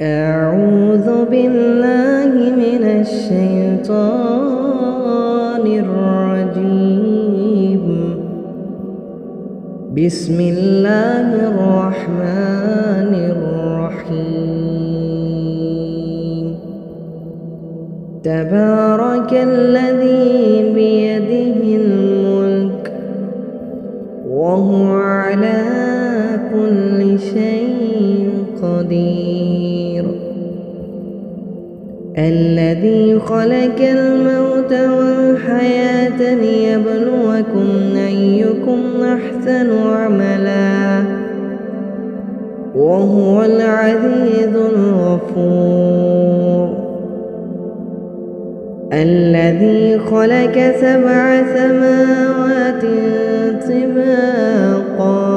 أعوذ بالله من الشيطان الرجيم. بسم الله الرحمن الرحيم. تبارك الذي بيده الملك وهو على كل شيء قدير. الذي خلق الموت والحياة ليبلوكم أيكم أحسن عملا وهو العزيز الغفور. الذي خلق 7 سماوات طباقا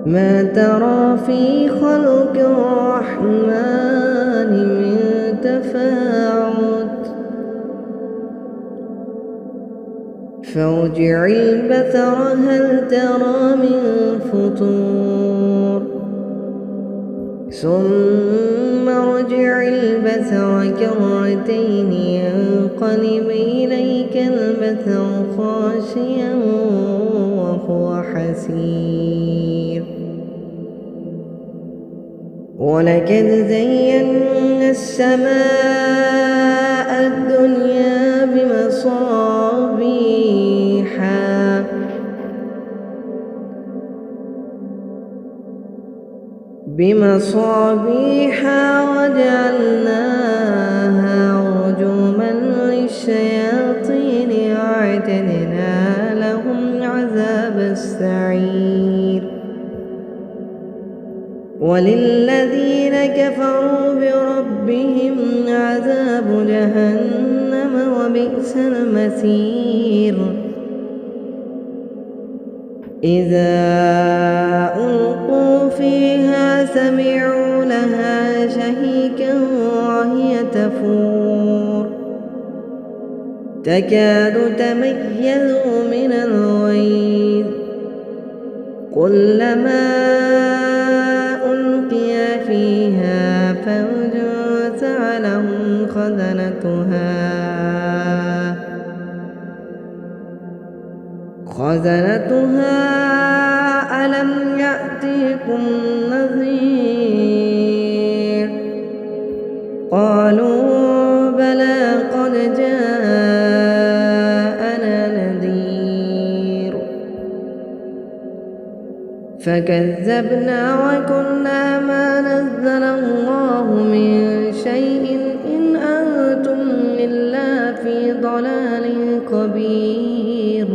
ما ترى في خلق الرحمن من تفاوت فارجع البصر هل ترى من فطور ثم ارجع البصر كرتين ينقلب إليك البصر خاسئا وهو حسير. ولقد زينا السماء الدنيا بمصابيح وجعلناها رجوما للشياطين وأعتدنا لهم عذاب السعير. وللذين كفروا بربهم عذاب جهنم وبئس المصير. إذا ألقوا فيها سمعوا لها شهيقا وهي تفور تكاد تميز من الغيظ كلما ألقي فيها فوج سألهم خزنتها ألم يأتكم نذير قالوا بلى قد جاءنا نذير فكذبنا وقلنا ما نزل الله من شيء إن أنتم إلا في ضلال كبير.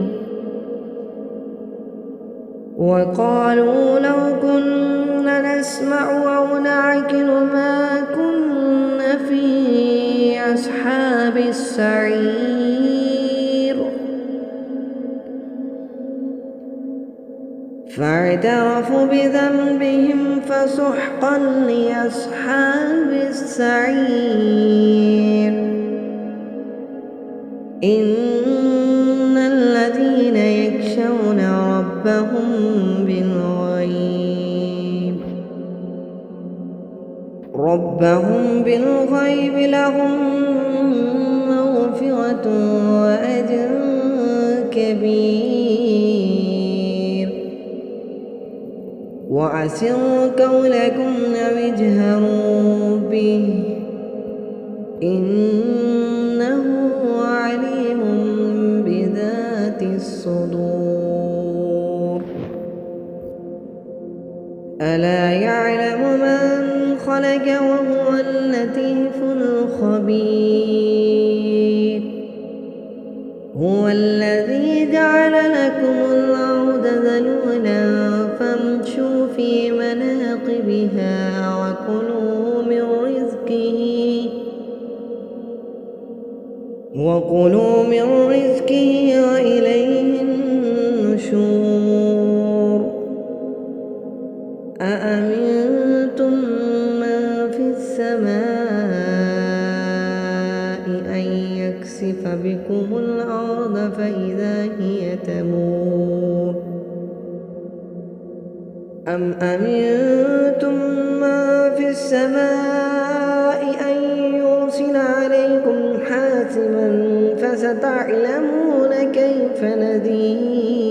وقالوا لو كنا نسمع أو نعقل ما كنا في أصحاب السعير. فاعترفوا بذنبهم فسحقا لأصحاب السعير. إن الذين يخشون ربهم بالغيب لهم مغفرة وأجر كبير. وأسروا قولكم أو اجهروا به إنه عليم بذات الصدور. ألا يعلم من خلق وهو اللطيف الخبير. هو الذي جعل لكم الأرض ذلولا فامشوا في مناقبها وكلوا من رزقه وإليه النشور. أأمنتم من في السماء أن يكسف بكم الأرض فإذا هي تمور أم أمنتم من فستعلمون كيف نذير